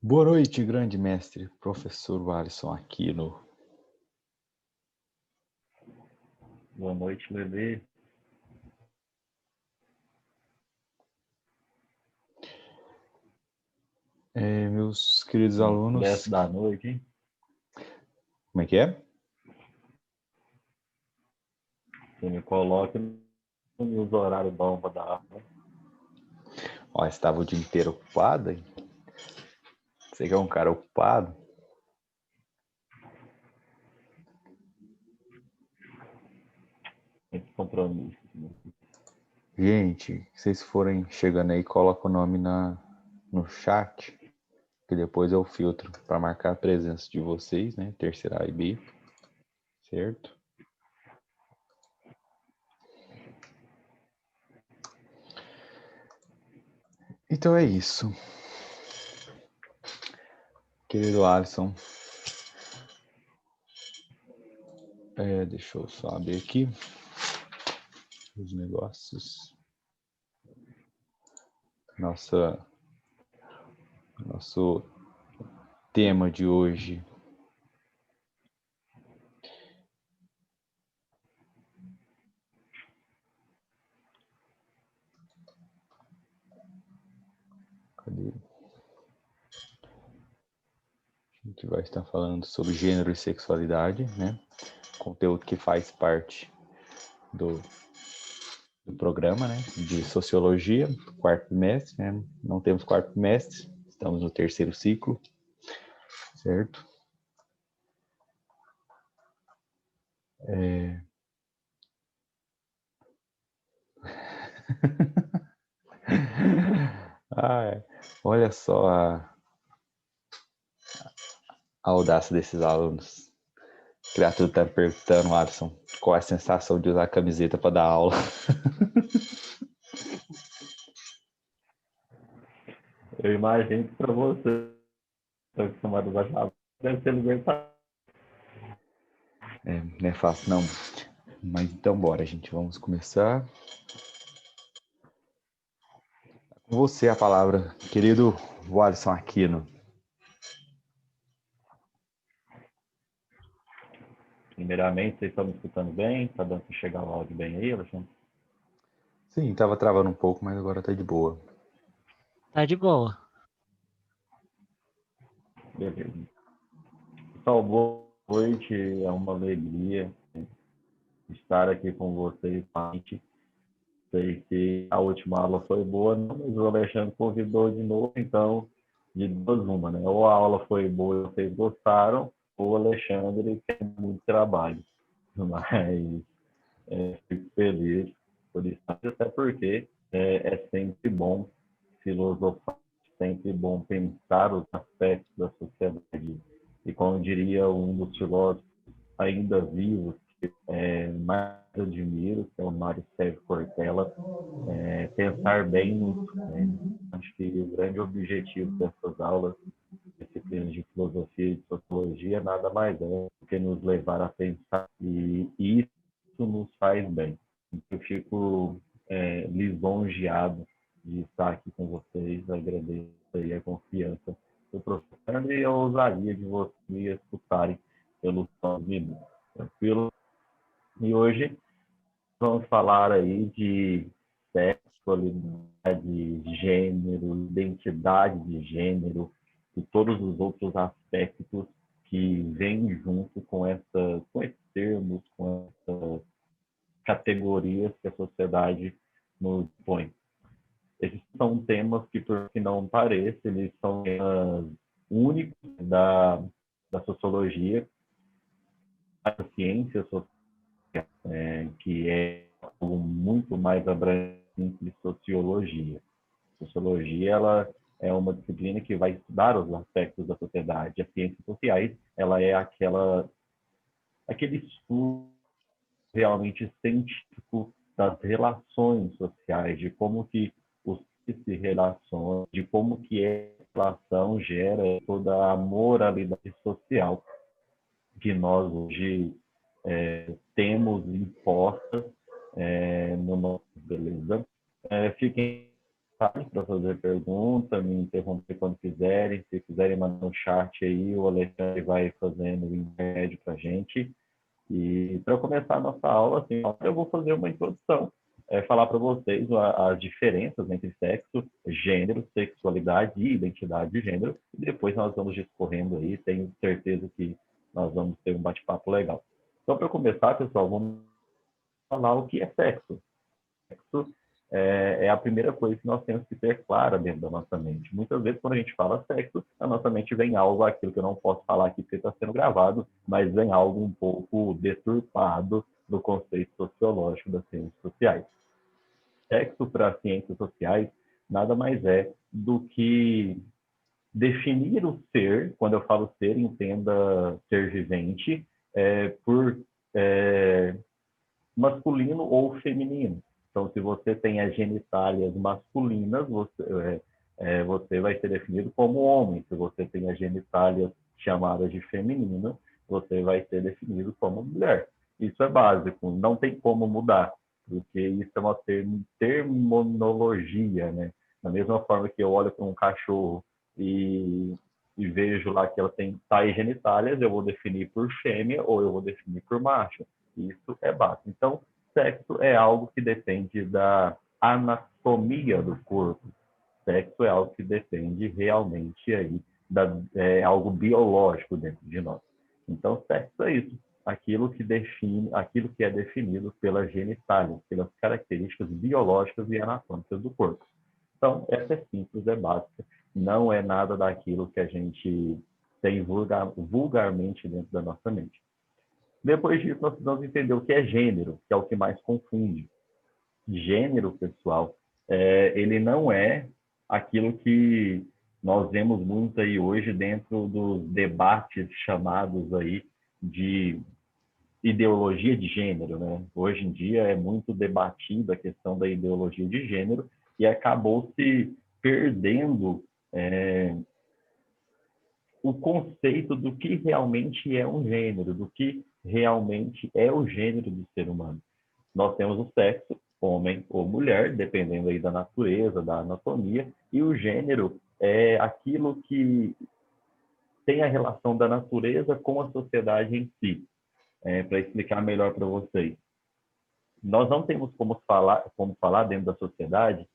Boa noite, grande mestre, professor Alisson Aquino. Boa noite, Lelê. Meus queridos alunos, 10 da noite, hein? como é que é? Você me coloca nos horários bons para dar aula. Ó, estava o dia inteiro ocupado, hein? Você que é um cara ocupado. Tem compromisso. Né? Gente, se vocês forem chegando aí, coloca o nome no chat, que depois eu filtro para marcar a presença de vocês, né? Terceira A e B, certo? Então é isso. Querido Alisson, deixa eu só abrir aqui os negócios. Nosso tema de hoje. Cadê? A gente vai estar falando sobre gênero e sexualidade, né? Conteúdo que faz parte do programa, né? De sociologia, quarto trimestre, né? Não temos quarto trimestre, estamos no terceiro ciclo, certo? Olha só a audácia desses alunos. A criatura está perguntando, Alisson, qual é a sensação de usar a camiseta para dar aula? Eu imagino que para você, estou acostumado a usar, deve ser libertário. Não é fácil, não. Mas então, bora, gente. Vamos começar. Com você a palavra, querido Alisson Aquino. Primeiramente, vocês estão me escutando bem? Está dando para chegar o áudio bem aí, Alexandre? Sim, tava travando um pouco, mas agora tá de boa. Tá de boa. Beleza. Pessoal, boa noite. É uma alegria estar aqui com vocês. Sei que a última aula foi boa, mas o Alexandre convidou de novo, então, de duas uma, né? Ou a aula foi boa e vocês gostaram, ou o Alexandre tem muito trabalho. Mas fico feliz por isso, até porque é sempre bom filosofar, sempre bom pensar os aspectos da sociedade. E como diria um dos filósofos ainda vivos, mais admiro, que é o Mário Sérgio Cortella, pensar bem nisso. Né? Acho que o grande objetivo dessas aulas, disciplinas de filosofia e de sociologia, nada mais é do que nos levar a pensar, e isso nos faz bem. Eu fico lisonjeado de estar aqui com vocês, agradeço aí a confiança do professor e a ousadia de vocês me escutarem pelos 9 minutos. Tranquilo? E hoje vamos falar aí de sexualidade, gênero, identidade de gênero e todos os outros aspectos que vêm junto com esses termos, com essas categorias que a sociedade nos põe. Esses são temas que, por que não pareça, eles são temas únicos da sociologia, da ciência social, que é algo muito mais abrangente que sociologia. Sociologia, ela é uma disciplina que vai estudar os aspectos da sociedade. As ciências sociais, ela é aquele estudo realmente científico das relações sociais, de como que os se relacionam, de como que a relação gera toda a moralidade social que nós hoje temos imposta no nosso, beleza? Fiquem para fazer pergunta, me interromper quando quiserem. Se quiserem mandar um chat aí, o Alexandre vai fazendo o intermédio para a gente. E para começar a nossa aula, assim, eu vou fazer uma introdução, falar para vocês as diferenças entre sexo, gênero, sexualidade e identidade de gênero. E depois nós vamos discorrendo aí, tenho certeza que nós vamos ter um bate-papo legal. Então, para começar, pessoal, vamos falar o que é sexo. Sexo é a primeira coisa que nós temos que ter clara dentro da nossa mente. Muitas vezes, quando a gente fala sexo, a nossa mente vem algo, aquilo que eu não posso falar aqui porque está sendo gravado, mas vem algo um pouco deturpado do conceito sociológico das ciências sociais. Sexo para as ciências sociais nada mais é do que definir o ser, quando eu falo ser, entenda ser vivente, por masculino ou feminino. Então, se você tem as genitálias masculinas, você vai ser definido como homem. Se você tem as genitálias chamadas de feminina, você vai ser definido como mulher. Isso é básico, não tem como mudar, porque isso é uma terminologia, né? Da mesma forma que eu olho para um cachorro e vejo lá que ela tem tais genitálias, eu vou definir por fêmea ou eu vou definir por macho. Isso é básico. Então, sexo é algo que depende da anatomia do corpo. Sexo é algo que depende realmente aí é algo biológico dentro de nós. Então, sexo é isso, aquilo que define, aquilo que é definido pela genitália, pelas características biológicas e anatômicas do corpo. Então, essa é simples, é básica, não é nada daquilo que a gente tem vulgarmente dentro da nossa mente. Depois disso, nós precisamos entender o que é gênero, que é o que mais confunde. Gênero, pessoal, ele não é aquilo que nós vemos muito aí hoje dentro dos debates chamados aí de ideologia de gênero, né? Hoje em dia é muito debatida a questão da ideologia de gênero e acabou se perdendo o conceito do que realmente é um gênero, do que realmente é o gênero do ser humano. Nós temos o sexo, homem ou mulher, dependendo aí da natureza, da anatomia, e o gênero é aquilo que tem a relação da natureza com a sociedade em si. Para explicar melhor para vocês, nós não temos como falar dentro da sociedade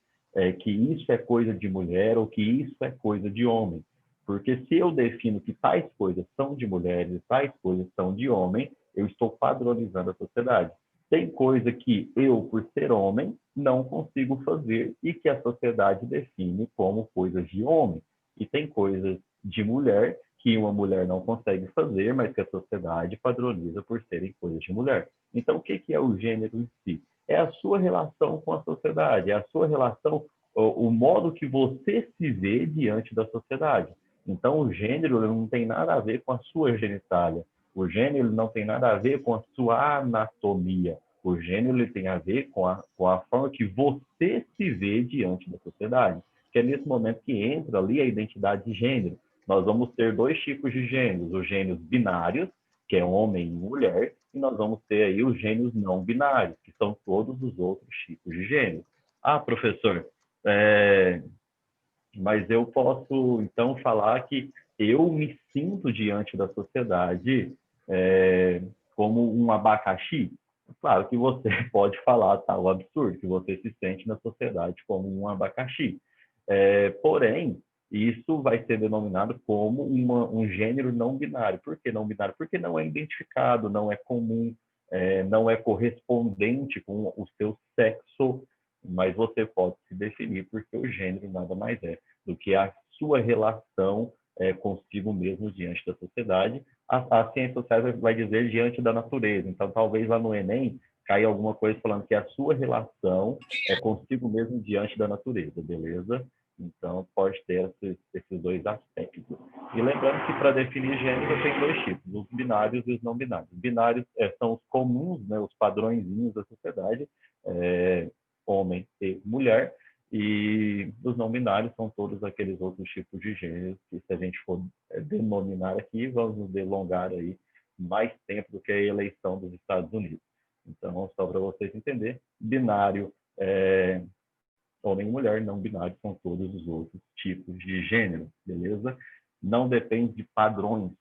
que isso é coisa de mulher ou que isso é coisa de homem. Porque se eu defino que tais coisas são de mulheres e tais coisas são de homem, eu estou padronizando a sociedade. Tem coisa que eu, por ser homem, não consigo fazer e que a sociedade define como coisas de homem. E tem coisas de mulher que uma mulher não consegue fazer, mas que a sociedade padroniza por serem coisas de mulher. Então, o que é o gênero em si? É a sua relação com a sociedade, é a sua relação, o modo que você se vê diante da sociedade. Então, o gênero não tem nada a ver com a sua genitália. O gênero não tem nada a ver com a sua anatomia. O gênero ele tem a ver com a forma que você se vê diante da sociedade. Que é nesse momento que entra ali a identidade de gênero. Nós vamos ter dois tipos de gêneros. Os gêneros binários, que é homem e mulher, e nós vamos ter aí os gêneros não binários, que são todos os outros tipos de gênero. Ah, professor, mas eu posso, então, falar que eu me sinto diante da sociedade como um abacaxi? Claro que você pode falar tal absurdo, que você se sente na sociedade como um abacaxi. Porém, isso vai ser denominado como um gênero não binário. Por que não binário? Porque não é identificado, não é comum, não é correspondente com o seu sexo, mas você pode se definir porque o gênero nada mais é do que a sua relação consigo mesmo diante da sociedade. A ciência social vai dizer diante da natureza. Então, talvez lá no Enem caia alguma coisa falando que a sua relação é consigo mesmo diante da natureza, beleza? Então, pode ter esses dois aspectos. E lembrando que para definir gênero tem dois tipos, os binários e os não binários. Os binários são os comuns, né, os padrõezinhos da sociedade, homem e mulher, e os não binários são todos aqueles outros tipos de gêneros que, se a gente for denominar aqui, vamos nos delongar aí mais tempo do que a eleição dos Estados Unidos. Então, só para vocês entenderem, binário homem e mulher, não binário são todos os outros tipos de gênero, beleza? Não depende de padrões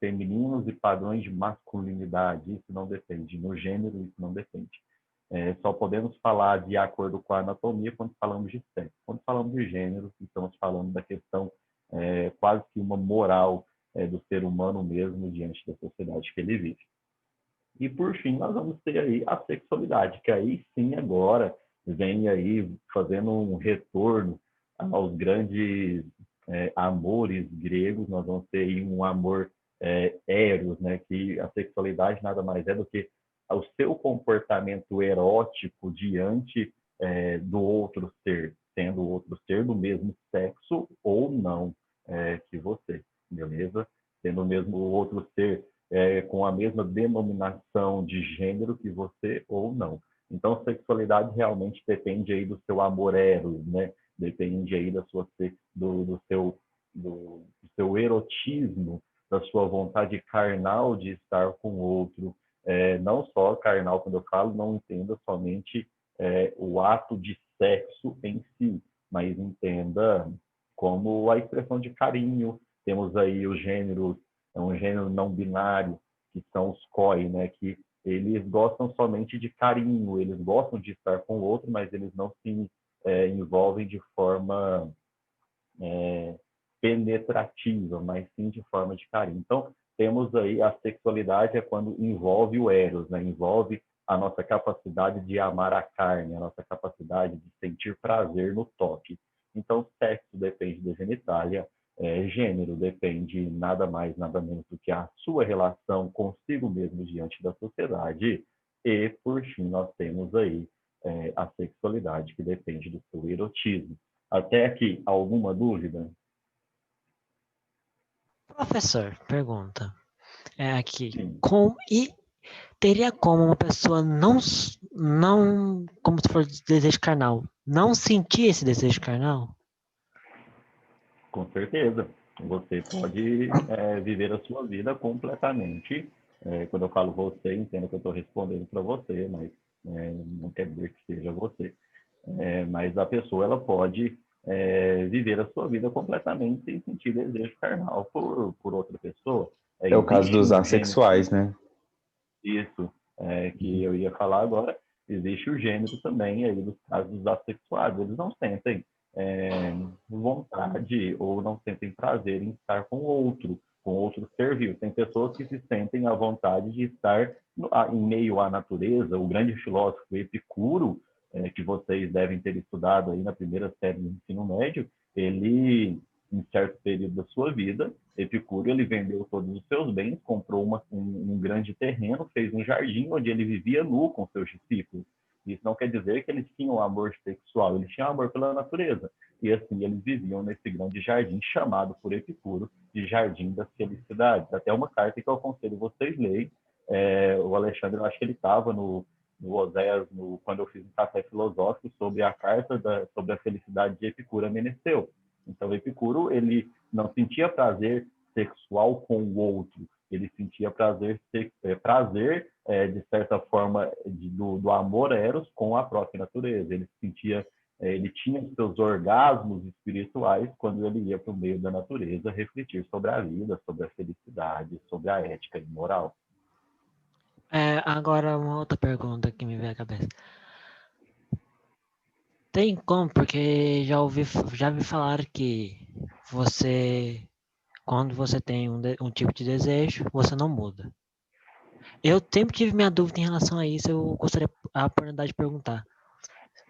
femininos e padrões de masculinidade, isso não depende. No gênero, isso não depende. Só podemos falar de acordo com a anatomia quando falamos de sexo. Quando falamos de gênero, estamos falando da questão quase que uma moral do ser humano mesmo diante da sociedade que ele vive. E, por fim, nós vamos ter aí a sexualidade, que aí sim agora vem aí fazendo um retorno aos grandes amores gregos. Nós vamos ter aí um amor eros, né? Que a sexualidade nada mais é do que o seu comportamento erótico diante do outro ser, sendo o outro ser do mesmo sexo ou não que você, beleza? Sendo o mesmo outro ser com a mesma denominação de gênero que você ou não. Então, sexualidade realmente depende aí do seu amor eros, né? Depende aí do seu erotismo, da sua vontade carnal de estar com o outro. Não só carnal, quando eu falo, não entenda somente o ato de sexo em si, mas entenda como a expressão de carinho. Temos aí os gêneros, um gênero não binário, que são os COI, né? Que eles gostam somente de carinho, eles gostam de estar com o outro, mas eles não se envolvem de forma penetrativa, mas sim de forma de carinho. Então, temos aí a sexualidade quando envolve o eros, né? Envolve a nossa capacidade de amar a carne, a nossa capacidade de sentir prazer no toque. Então, sexo depende da genitália, gênero depende nada mais, nada menos do que a sua relação consigo mesmo diante da sociedade. E, por fim, nós temos aí a sexualidade, que depende do seu erotismo. Até aqui, alguma dúvida? Professor, pergunta. Aqui. Sim, Teria como uma pessoa não, como se for desejo carnal, não sentir esse desejo carnal? com certeza. Você pode viver a sua vida completamente. Quando eu falo você, entendo que eu estou respondendo para você, mas não quer dizer que seja você. Mas a pessoa ela pode viver a sua vida completamente sem sentir desejo carnal por outra pessoa. É o caso Existe dos um gênero, assexuais, né? isso que eu ia falar agora, existe o gênero também aí dos casos dos assexuados. Eles não sentem vontade ou não sentem prazer em estar com outro ser vivo. Tem pessoas que se sentem à vontade de estar em meio à natureza. O grande filósofo Epicuro, que vocês devem ter estudado aí na primeira série do ensino médio, ele, em certo período da sua vida, Epicuro, ele vendeu todos os seus bens, comprou um grande terreno, fez um jardim onde ele vivia nu com seus discípulos. Isso não quer dizer que eles tinham amor sexual, eles tinham amor pela natureza. E assim eles viviam nesse grande jardim chamado por Epicuro de Jardim das Felicidades. Até uma carta que eu aconselho vocês lerem. O Alexandre, eu acho que ele estava no Oséias, quando eu fiz um café filosófico sobre a carta sobre a felicidade de Epicuro a Menesteu. Então, Epicuro, ele não sentia prazer sexual com o outro, ele sentia prazer de certa forma, do amor eros com a própria natureza. Ele tinha seus orgasmos espirituais quando ele ia para o meio da natureza refletir sobre a vida, sobre a felicidade, sobre a ética e moral. Agora, uma outra pergunta que me veio à cabeça. Tem como, porque já me falaram que quando você tem um tipo de desejo, você não muda. Eu sempre tive minha dúvida em relação a isso, eu gostaria a oportunidade de perguntar.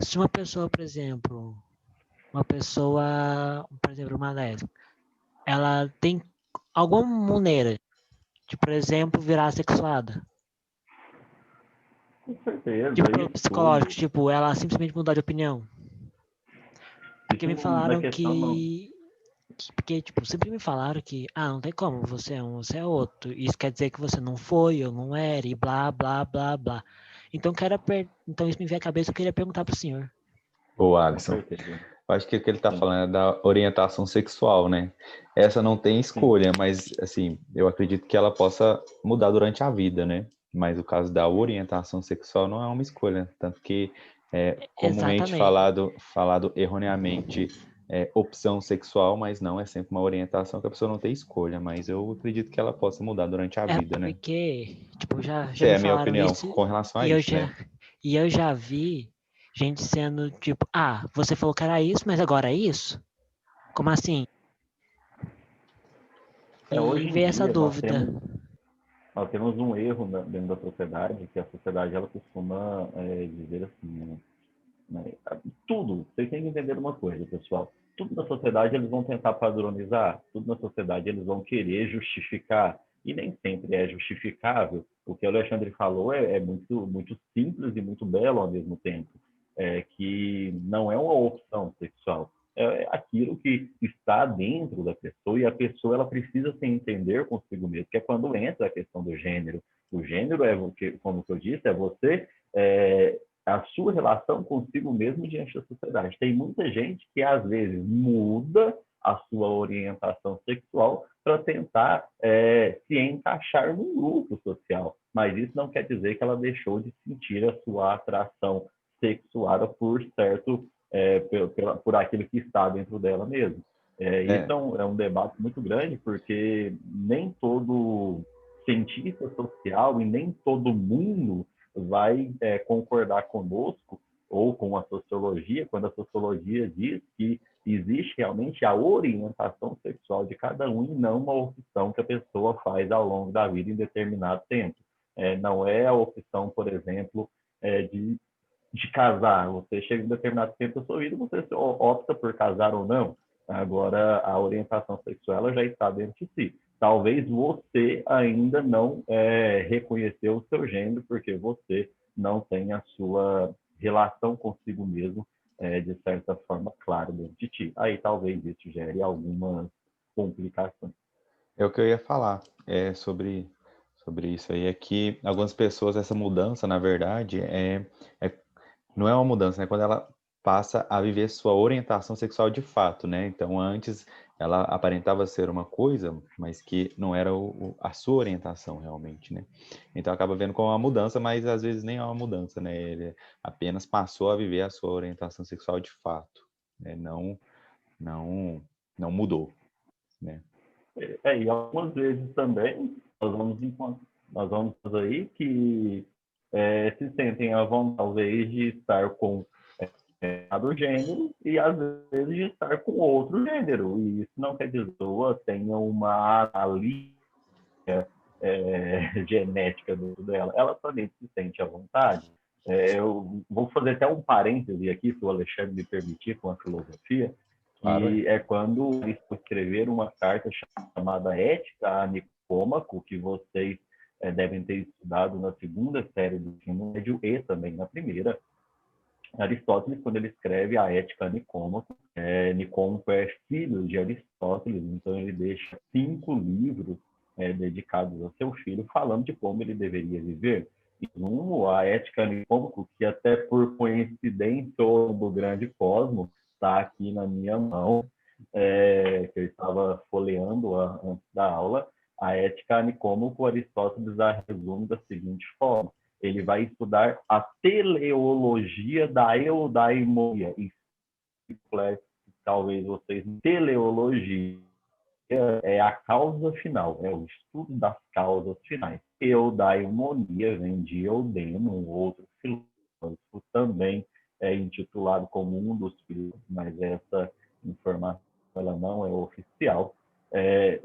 Se uma pessoa, por exemplo, uma lésbica, ela tem alguma maneira de, por exemplo, virar sexuada? Com certeza, Tipo, isso psicológico, tudo. tipo, ela simplesmente mudar de opinião. Porque me Isso na falaram questão não. porque, tipo, sempre me falaram que, não tem como, você é um, você é outro. Isso quer dizer que você não foi ou não era, e blá, blá, blá, blá. Então, então isso me veio à cabeça, eu queria perguntar pro senhor. Ô, Com Alisson, certeza. eu acho que o que ele está Sim. falando é da orientação sexual, né? Essa não tem escolha, mas, assim, eu acredito que ela possa mudar durante a vida, né? Mas o caso da orientação sexual não é uma escolha, tanto que comumente Exatamente. falado erroneamente opção sexual, mas não, é sempre uma orientação que a pessoa não tem escolha, mas eu acredito que ela possa mudar durante a vida, né? Porque, tipo, já Essa é me a minha falaram opinião isso com relação a e eu isso, já, né? e eu já vi gente sendo tipo, você falou que era isso, mas agora é isso? Como assim? E Hoje em veio essa dia dúvida. nós temos um erro dentro da sociedade, que a sociedade ela costuma dizer assim, né? Tudo, vocês têm que entender uma coisa, pessoal. Tudo na sociedade eles vão tentar padronizar, tudo na sociedade eles vão querer justificar, e nem sempre é justificável. O que o Alexandre falou é muito, muito simples e muito belo ao mesmo tempo, que não é uma opção sexual, é aquilo que está dentro da pessoa, e a pessoa ela precisa se entender consigo mesma, que é quando entra a questão do gênero. O gênero como eu disse, é você a sua relação consigo mesmo diante da sociedade. Tem muita gente que, às vezes, muda a sua orientação sexual para tentar se encaixar num grupo social. Mas isso não quer dizer que ela deixou de sentir a sua atração sexuada por certo, por aquilo que está dentro dela mesmo. Isso é um debate muito grande, porque nem todo cientista social e nem todo mundo vai concordar conosco ou com a sociologia, quando a sociologia diz que existe realmente a orientação sexual de cada um e não uma opção que a pessoa faz ao longo da vida em determinado tempo. Não é a opção, por exemplo, de casar. Você chega em determinado tempo da sua vida, você opta por casar ou não. Agora, a orientação sexual ela já está dentro de si. Talvez você ainda não reconheceu o seu gênero, porque você não tem a sua relação consigo mesmo, de certa forma, clara dentro de ti. Aí talvez isso gere algumas complicações. É o que eu ia falar sobre isso aí, é que algumas pessoas, essa mudança, na verdade, não é uma mudança, né? Quando ela passa a viver sua orientação sexual de fato, né? Então, antes ela aparentava ser uma coisa, mas que não era a sua orientação realmente, né? Então, acaba vendo como uma mudança, mas às vezes nem é uma mudança, né? Ele apenas passou a viver a sua orientação sexual de fato, né? Não, não mudou, né? E algumas vezes também nós vamos aí que se sentem à vontade, talvez, de estar com do gênero e às vezes de estar com outro gênero. E isso não quer dizer que a pessoa tenha uma analia genética dela. Ela também se sente à vontade. Eu vou fazer até um parêntese aqui, se o Alexandre me permitir, com a filosofia, Claro, que é quando eles escreveram uma carta chamada Ética a Nicômaco, que vocês devem ter estudado na segunda série do ensino médio e também na primeira. Aristóteles, quando ele escreve a Ética a Nicômaco, Nicômaco é filho de Aristóteles, então ele deixa 5 livros dedicados ao seu filho, falando de como ele deveria viver. E um, a Ética a Nicômaco, que até por coincidência do grande cosmos, está aqui na minha mão, que eu estava folheando antes da aula. A Ética a Nicômaco, Aristóteles a resume da seguinte forma: ele vai estudar a teleologia da eudaimonia. Isso, talvez vocês... Teleologia é a causa final, é o estudo das causas finais. Eudaimonia vem de Eudemo, um outro filósofo também intitulado como um dos filhos, mas essa informação ela não é oficial.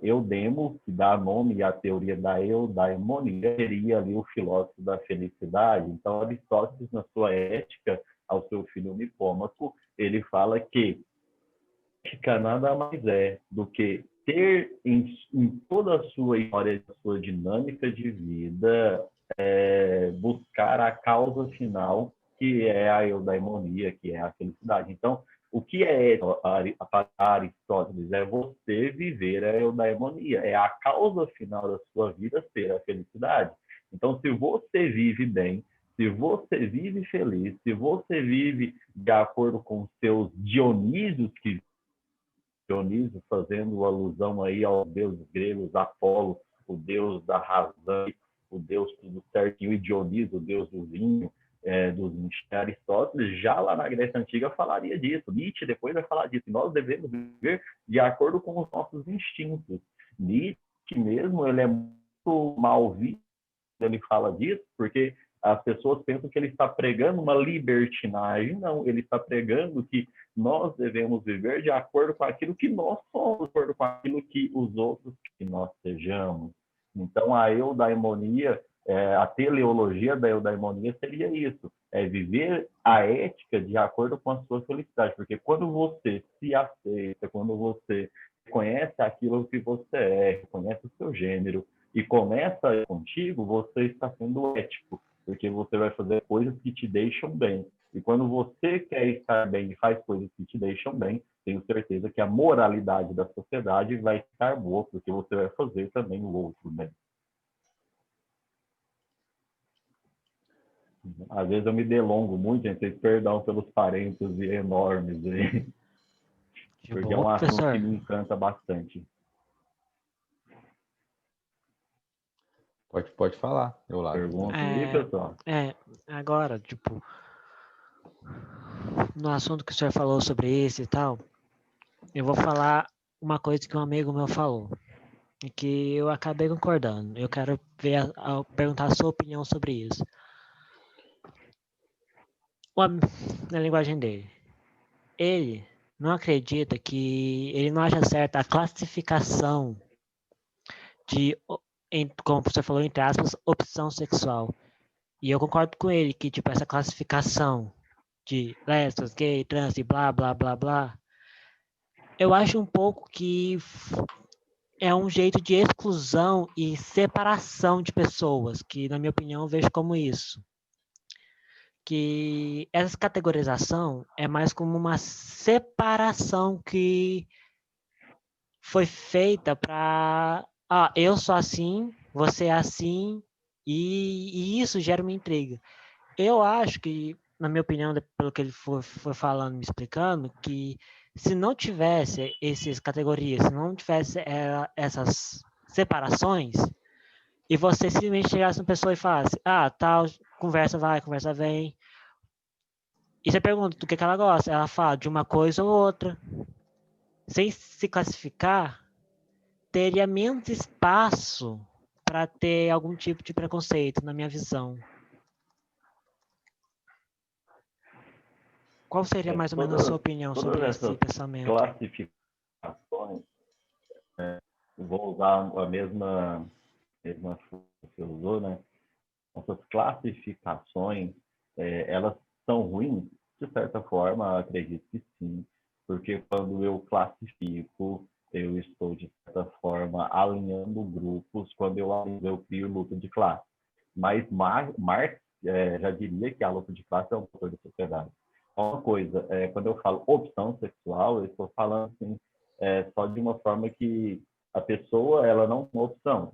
Eudemo, que dá nome à teoria da eudaimonia, seria ali o filósofo da felicidade. Então, Aristóteles, na sua ética ao seu filho Nicômaco, ele fala que ética nada mais é do que ter em toda a sua história, a sua dinâmica de vida, buscar a causa final, que é a eudaimonia, que é a felicidade. Então, o que é para Aristóteles? É você viver a eudaimonia, é a causa final da sua vida ser a felicidade. Então, se você vive bem, se você vive feliz, se você vive de acordo com os seus Dionísios, que Dionísio fazendo alusão aí aos deuses gregos, Apolo, o deus da razão, o deus tudo certinho, e Dionísio, o deus do vinho, dos Nietzsche. Aristóteles, já lá na Grécia Antiga, falaria disso. Nietzsche depois vai falar disso. Nós devemos viver de acordo com os nossos instintos. Nietzsche mesmo, ele é muito mal visto, ele fala disso, porque as pessoas pensam que ele está pregando uma libertinagem. Não, ele está pregando que nós devemos viver de acordo com aquilo que nós somos, de acordo com aquilo que os outros que nós sejamos. Então, a eudaimonia, a teleologia da eudaimonia seria isso, é viver a ética de acordo com a sua felicidade, porque quando você se aceita, quando você conhece aquilo que você é, conhece o seu gênero, e começa contigo, você está sendo ético, porque você vai fazer coisas que te deixam bem. E quando você quer estar bem e faz coisas que te deixam bem, tenho certeza que a moralidade da sociedade vai ficar boa, porque você vai fazer também o outro bem. Às vezes eu me delongo muito, gente, vocês perdão pelos parênteses enormes aí, De porque é boa, um assunto professor. que me encanta bastante. Pode falar, eu lá. Pergunta aí, pessoal. Agora, tipo, no assunto que o senhor falou sobre isso e tal, eu vou falar uma coisa que um amigo meu falou e que eu acabei concordando. Eu quero ver perguntar a sua opinião sobre isso. Na linguagem dele. Ele não acredita que ele não acha certa a classificação de, como você falou, entre aspas, opção sexual. E eu concordo com ele que, tipo, essa classificação de lésbicas, gay, trans e blá, blá, blá, blá, eu acho um pouco que é um jeito de exclusão e separação de pessoas, que, na minha opinião, eu vejo como isso. Que essa categorização é mais como uma separação que foi feita para eu sou assim, você é assim, e isso gera uma intriga. Eu acho que, na minha opinião, pelo que ele foi falando, me explicando, que se não tivesse essas categorias, se não tivesse essas separações, e você simplesmente chegasse uma pessoa e falasse, tal, conversa vai, conversa vem, e você pergunta do que ela gosta, ela fala de uma coisa ou outra, sem se classificar, teria menos espaço para ter algum tipo de preconceito, na minha visão. Qual seria mais ou menos a sua opinião sobre esse pensamento? Classificações, vou usar a mesma forma que você usou, né? Essas classificações, elas são ruins? De certa forma, acredito que sim, porque quando eu classifico, eu estou, de certa forma, alinhando grupos. Quando eu alinho, eu crio luta de classe. Mas Marx já diria que a luta de classe é um motor da sociedade. Uma coisa, quando eu falo opção sexual, eu estou falando assim, só de uma forma que a pessoa ela não tem uma opção.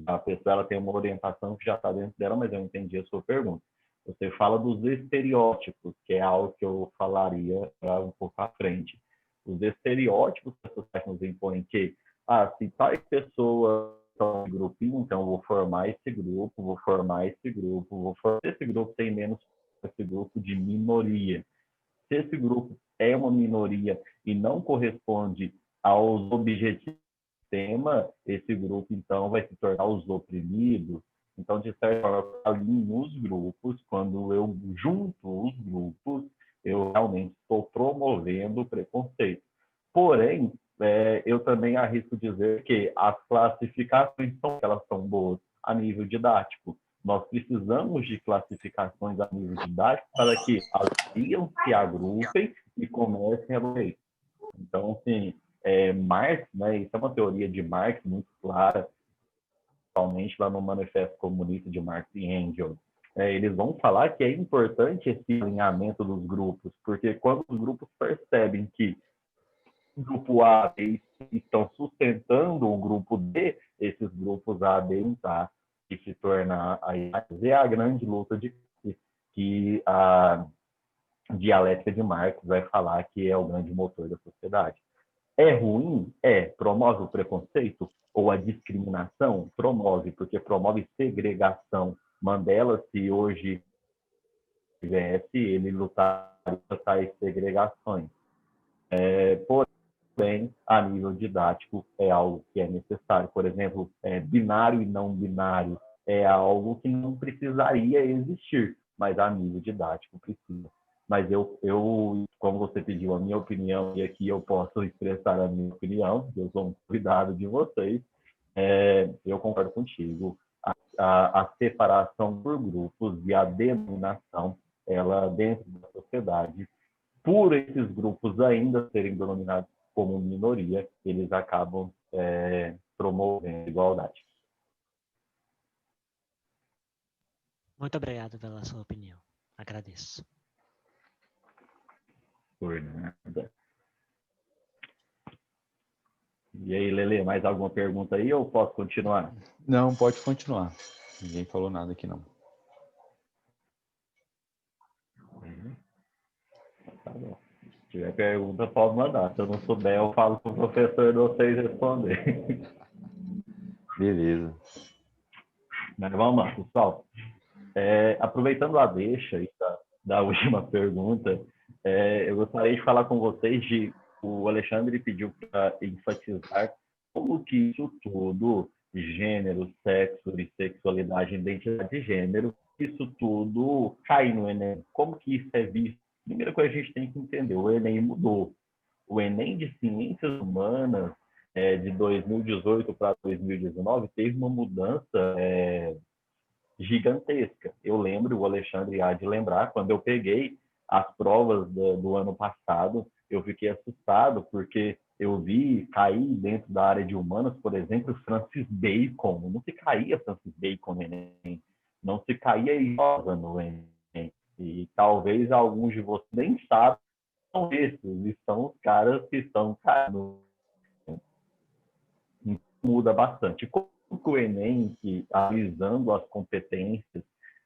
A pessoa ela tem uma orientação que já está dentro dela, mas eu entendi a sua pergunta. Você fala dos estereótipos, que é algo que eu falaria um pouco à frente. Os estereótipos que a sociedade nos impõe que, se tais pessoas estão em grupinho, então eu vou formar esse grupo, vou formar esse grupo, vou formar esse grupo tem menos esse grupo de minoria. Se esse grupo é uma minoria e não corresponde aos objetivos do sistema, esse grupo, então, vai se tornar os oprimidos. Então, de certa forma, eu alinho os grupos, quando eu junto os grupos, eu realmente estou promovendo o preconceito. Porém, eu também arrisco dizer que as classificações elas são boas a nível didático. Nós precisamos de classificações a nível didático para que as crianças se agrupem e comecem a ler. Então, assim, Marx, né, isso é uma teoria de Marx muito clara, principalmente lá no Manifesto Comunista de Marx e Engels. Eles vão falar que é importante esse alinhamento dos grupos, porque quando os grupos percebem que o grupo A e B estão sustentando o grupo D, esses grupos A, B e A, e se tornar a grande luta que a dialética de Marx vai falar que é o grande motor da sociedade. É ruim? Promove o preconceito ou a discriminação? Promove, porque promove segregação. Mandela, se hoje tivesse, ele lutaria contra as segregações. Porém, a nível didático, é algo que é necessário. Por exemplo, binário e não binário é algo que não precisaria existir, mas a nível didático precisa. Mas eu, como você pediu a minha opinião, e aqui eu posso expressar a minha opinião, eu sou um convidado de vocês, eu concordo contigo. A separação por grupos e a denominação, ela dentro da sociedade, por esses grupos ainda serem denominados como minoria, eles acabam promovendo a igualdade. Muito obrigado pela sua opinião. Agradeço. Por nada. E aí, Lele, mais alguma pergunta aí ou posso continuar? Não, pode continuar. Ninguém falou nada aqui, não. Tá bom. Se tiver pergunta, pode mandar. Se eu não souber, eu falo com o professor de vocês responder. Beleza. Mas vamos lá, pessoal. Aproveitando a deixa aí da última pergunta, eu gostaria de falar com vocês o Alexandre pediu para enfatizar como que isso tudo, gênero, sexo e sexualidade, identidade de gênero, isso tudo cai no Enem. Como que isso é visto? Primeira coisa que a gente tem que entender, o Enem mudou. O Enem de Ciências Humanas, de 2018 para 2019, teve uma mudança gigantesca. Eu lembro, o Alexandre há de lembrar, quando eu peguei as provas do ano passado, eu fiquei assustado, porque eu vi cair dentro da área de humanas, por exemplo, Francis Bacon. Não se caía Francis Bacon no Enem, não se caía Iosa no Enem. E talvez alguns de vocês nem sabem são esses, e são os caras que estão caindo. Muda bastante. Como o Enem, que analisando as competências,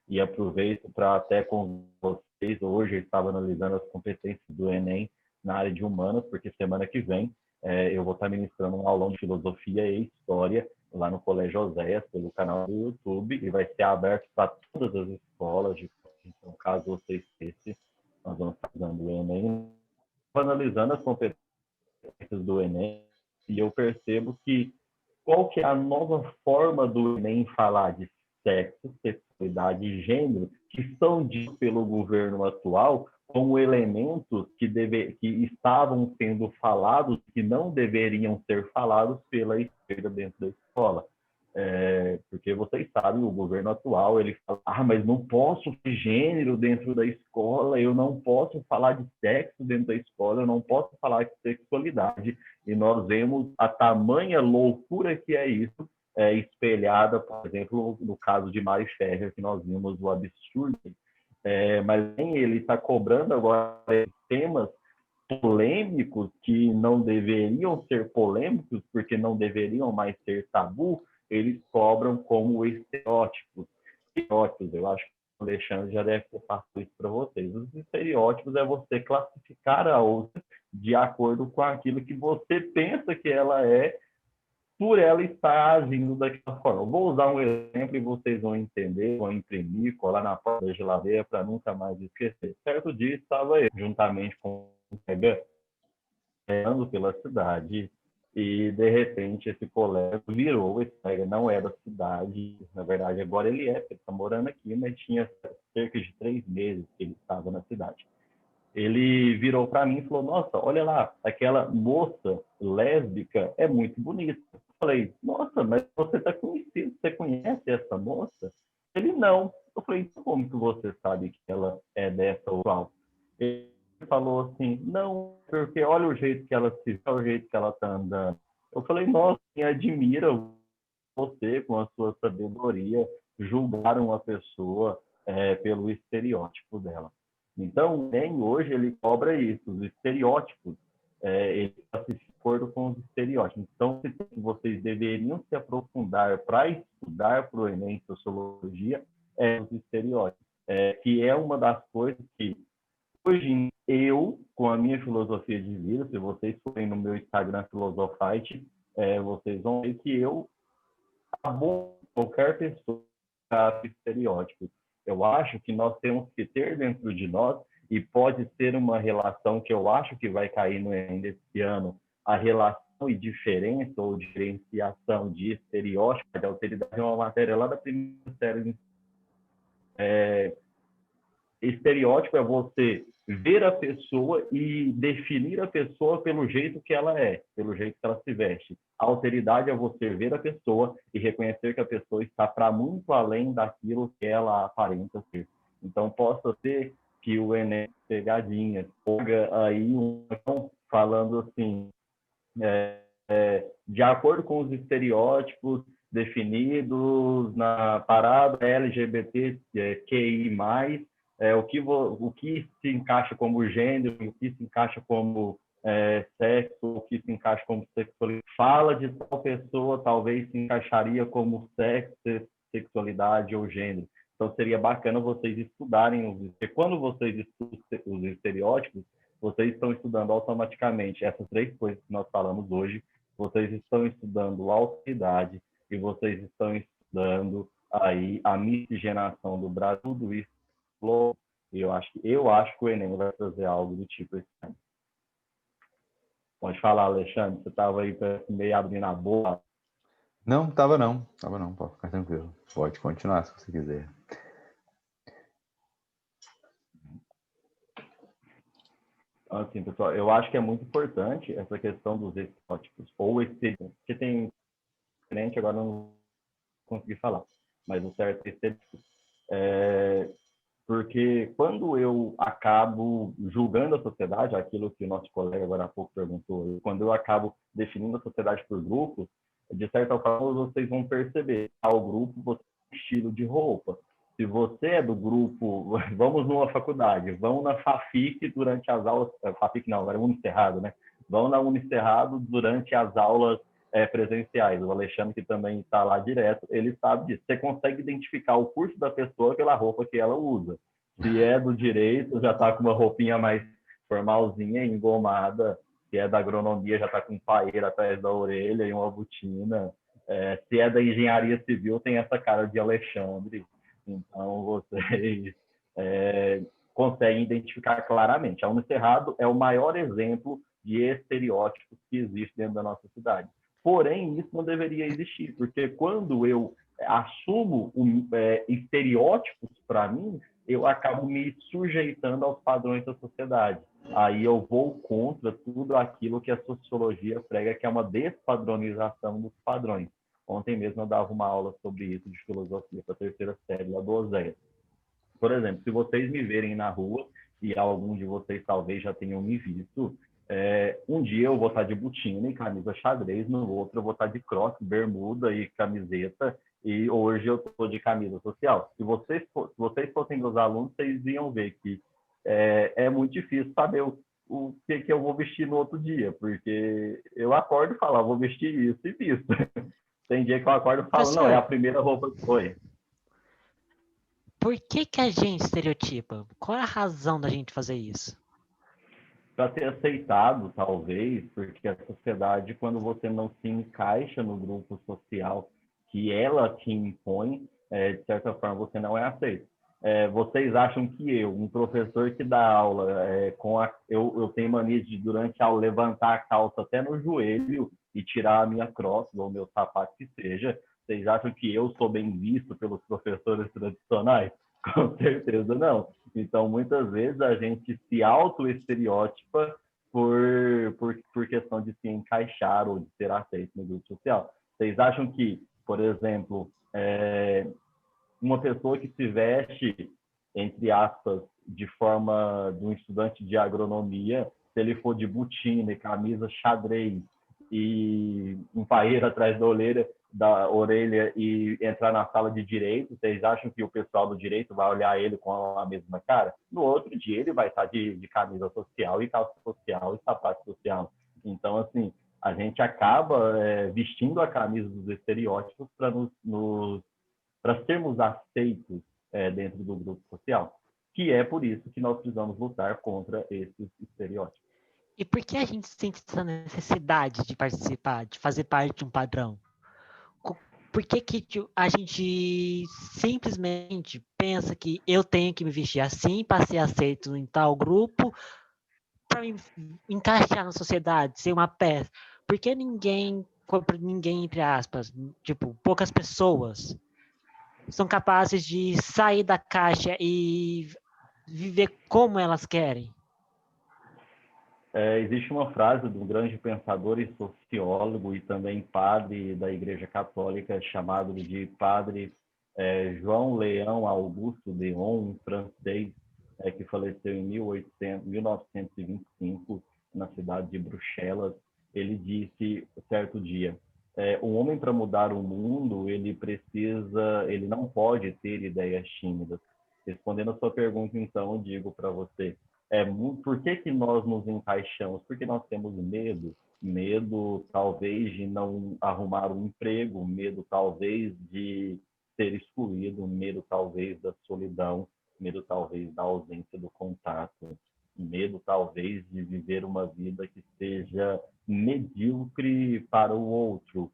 e aproveito para até com vocês, hoje eu estava analisando as competências do Enem na área de humanas, porque semana que vem eu vou estar ministrando um aulão de filosofia e história lá no Colégio Oséias, pelo canal do YouTube, e vai ser aberto para todas as escolas, então caso vocês esqueçam, nós vamos estar usando o Enem, analisando as competências do Enem, e eu percebo que qual que é a nova forma do Enem falar de sexo, sexualidade e gênero, que são ditos pelo governo atual como elementos que estavam sendo falados, que não deveriam ser falados pela esquerda dentro da escola. Porque vocês sabem, o governo atual, ele fala, mas não posso ter gênero dentro da escola, eu não posso falar de sexo dentro da escola, eu não posso falar de sexualidade. E nós vemos a tamanha loucura que é isso, espelhada, por exemplo, no caso de Mari Ferrer, que nós vimos o absurdo. Mas ele está cobrando agora temas polêmicos que não deveriam ser polêmicos, porque não deveriam mais ser tabu, eles cobram como estereótipos. Estereótipos, eu acho que o Alexandre já deve ter passado isso para vocês. Os estereótipos é você classificar a outra de acordo com aquilo que você pensa que ela é, por ela estar agindo daquela forma. Eu vou usar um exemplo e vocês vão entender, vão imprimir, colar na porta da geladeira para nunca mais esquecer. Certo dia estava eu, juntamente com um colega, andando pela cidade, e de repente esse colega virou, esse colega não é da cidade, na verdade agora ele está morando aqui, mas tinha cerca de 3 meses que ele estava na cidade. Ele virou para mim e falou, nossa, olha lá, aquela moça lésbica é muito bonita. Eu falei, nossa, mas você está conhecido, você conhece essa moça? Ele, não. Eu falei, então como que você sabe que ela é dessa ou qual? Ele falou assim, não, porque olha o jeito que ela se vê, o jeito que ela está andando. Eu falei, nossa, quem admira você com a sua sabedoria julgar uma pessoa pelo estereótipo dela. Então, o Enem hoje ele cobra isso, os estereótipos. Ele está se de acordo com os estereótipos. Então, vocês deveriam se aprofundar para estudar para o Enem Sociologia os estereótipos, que é uma das coisas que hoje eu, com a minha filosofia de vida, se vocês forem no meu Instagram Filosofite, vocês vão ver que eu abomino qualquer pessoa com estereótipos. Eu acho que nós temos que ter dentro de nós, e pode ser uma relação que eu acho que vai cair no Enem desse ano, a relação e diferença ou diferenciação de estereótipo de alteridade é uma matéria lá da primeira série. Estereótipo é você ver a pessoa e definir a pessoa pelo jeito que ela é, pelo jeito que ela se veste. A alteridade é você ver a pessoa e reconhecer que a pessoa está para muito além daquilo que ela aparenta ser. Então, possa ser que o Enem pegadinha, pega aí falando assim, de acordo com os estereótipos definidos na parada LGBTQI+, o que se encaixa como gênero, o que se encaixa como sexo, o que se encaixa como sexualidade. Fala de tal pessoa, talvez se encaixaria como sexo, sexualidade ou gênero. Então, seria bacana vocês estudarem, porque quando vocês estudam os estereótipos, vocês estão estudando automaticamente essas 3 coisas que nós falamos hoje, vocês estão estudando a autoridade e vocês estão estudando aí a miscigenação do Brasil, tudo isso. E eu acho que o Enem vai trazer algo do tipo esse ano. Pode falar, Alexandre, você estava aí meio abrindo a boca. Não, tava não, pode ficar tranquilo. Pode continuar se você quiser. Assim, pessoal, eu acho que é muito importante essa questão dos estereótipos, ou estereótipos, que tem diferente, agora não consegui falar, mas o certo é estereótipo. Porque quando eu acabo julgando a sociedade, aquilo que o nosso colega agora há pouco perguntou, quando eu acabo definindo a sociedade por grupos, de certa forma vocês vão perceber, ao grupo você tem um estilo de roupa. Se você é do grupo, vamos numa faculdade, vão na FAFIC durante as aulas, FAFIC não, agora é Unicerrado, né? Vão na Unicerrado durante as aulas presenciais. O Alexandre, que também está lá direto, ele sabe disso. Você consegue identificar o curso da pessoa pela roupa que ela usa. Se é do direito, já está com uma roupinha mais formalzinha, engomada. Se é da agronomia, já está com um paeiro atrás da orelha e uma botina. Se é da engenharia civil, tem essa cara de Alexandre. Então, vocês conseguem identificar claramente. A Unicerrado é o maior exemplo de estereótipos que existe dentro da nossa cidade. Porém, isso não deveria existir, porque quando eu assumo estereótipos para mim, eu acabo me sujeitando aos padrões da sociedade. Aí eu vou contra tudo aquilo que a sociologia prega, que é uma despadronização dos padrões. Ontem mesmo eu dava uma aula sobre isso, de filosofia, para a 3ª série, lá do Oséias. Por exemplo, se vocês me verem na rua, e alguns de vocês talvez já tenham me visto, um dia eu vou estar de botina e camisa xadrez, no outro eu vou estar de crocs, bermuda e camiseta, e hoje eu estou de camisa social. Se vocês fossem meus alunos, vocês iam ver que é muito difícil saber o que eu vou vestir no outro dia, porque eu acordo e falo, vou vestir isso e visto. Tem dia que eu acordo e falo, não, é a primeira roupa que foi. Por que a gente estereotipa? Qual é a razão da gente fazer isso? Para ser aceitado, talvez, porque a sociedade, quando você não se encaixa no grupo social que ela te impõe, de certa forma você não é aceito. Vocês acham que um professor que dá aula, eu tenho mania de, durante a aula, levantar a calça até no joelho e tirar a minha cross ou meu sapato que seja, vocês acham que eu sou bem visto pelos professores tradicionais? Com certeza não. Então, muitas vezes, a gente se auto-estereótipa por questão de se encaixar ou de ser aceito no grupo social. Vocês acham que, por exemplo, uma pessoa que se veste, entre aspas, de forma de um estudante de agronomia, se ele for de botina e camisa xadrez e um paeiro atrás da orelha e entrar na sala de direito, vocês acham que o pessoal do direito vai olhar ele com a mesma cara? No outro dia ele vai estar de camisa social e calça social e sapato social. Então, assim, a gente acaba vestindo a camisa dos estereótipos para sermos aceitos dentro do grupo social, que é por isso que nós precisamos lutar contra esses estereótipos. E por que a gente sente essa necessidade de participar, de fazer parte de um padrão? por que tipo, a gente simplesmente pensa que eu tenho que me vestir assim para ser aceito em tal grupo, para encaixar na sociedade, ser uma peça? Por que ninguém, entre aspas, tipo, poucas pessoas são capazes de sair da caixa e viver como elas querem? Existe uma frase de um grande pensador e sociólogo e também padre da Igreja Católica, chamado de Padre João Leão Augusto Deon, um francês que faleceu em 1925, na cidade de Bruxelas. Ele disse, certo dia, o homem, para mudar o mundo, ele não pode ter ideias tímidas. Respondendo a sua pergunta, então, eu digo para você, por que nós nos encaixamos? Porque nós temos medo. Medo, talvez, de não arrumar um emprego, medo, talvez, de ser excluído, medo, talvez, da solidão, medo, talvez, da ausência do contato, medo, talvez, de viver uma vida que seja medíocre para o outro.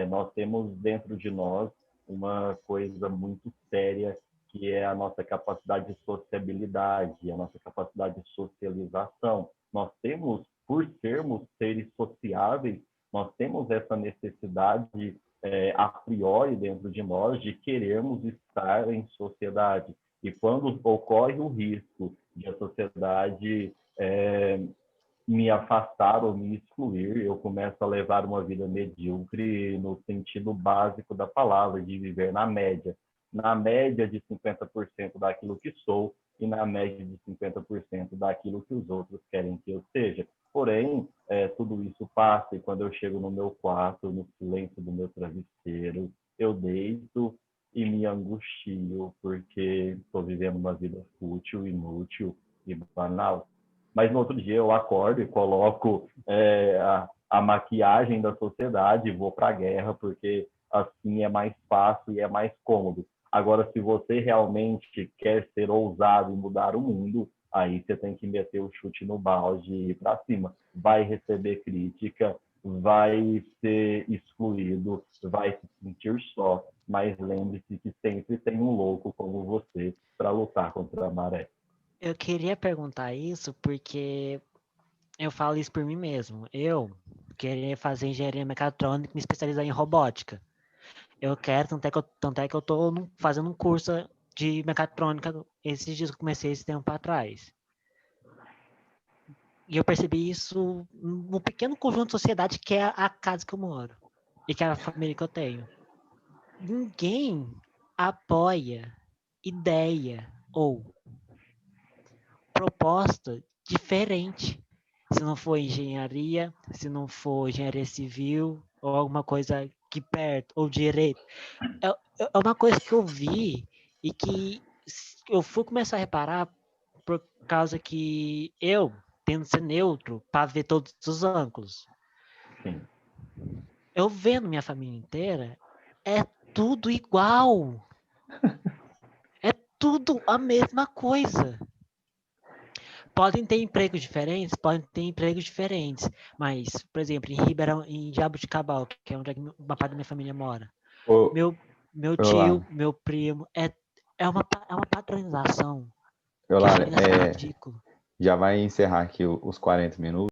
Nós temos dentro de nós uma coisa muito séria, que é a nossa capacidade de sociabilidade, a nossa capacidade de socialização. Nós temos, por sermos seres sociáveis, nós temos essa necessidade a priori dentro de nós de querermos estar em sociedade. E quando ocorre o risco de a sociedade me afastar ou me excluir, eu começo a levar uma vida medíocre no sentido básico da palavra, de viver na média de 50% daquilo que sou e na média de 50% daquilo que os outros querem que eu seja. Porém, tudo isso passa e quando eu chego no meu quarto, no silêncio do meu travesseiro, eu deito e me angustio porque estou vivendo uma vida fútil, inútil e banal. Mas no outro dia eu acordo e coloco a maquiagem da sociedade e vou para a guerra, porque assim é mais fácil e é mais cômodo. Agora, se você realmente quer ser ousado e mudar o mundo, aí você tem que meter o chute no balde e ir para cima. Vai receber crítica, vai ser excluído, vai se sentir só, mas lembre-se que sempre tem um louco como você para lutar contra a maré. Eu queria perguntar isso porque eu falo isso por mim mesmo. Eu queria fazer engenharia mecatrônica e me especializar em robótica. Eu quero, tanto é que eu tô fazendo um curso de mecatrônica esses dias que eu comecei esse tempo atrás. E eu percebi isso num pequeno conjunto de sociedade que é a casa que eu moro e que é a família que eu tenho. Ninguém apoia ideia ou proposta diferente. Se não for engenharia, se não for engenharia civil ou alguma coisa aqui perto, ou direito. É uma coisa que eu vi e que eu fui começar a reparar por causa que eu tendo ser neutro para ver todos os ângulos. Sim. Eu vendo minha família inteira, é tudo igual. É tudo a mesma coisa. Podem ter empregos diferentes, mas, por exemplo, em Ribeirão, em Jaboticabal, que é onde uma parte da minha família mora, meu tio, meu primo, é uma padronização que chega a ser ridículo. Já vai encerrar aqui os 40 minutos.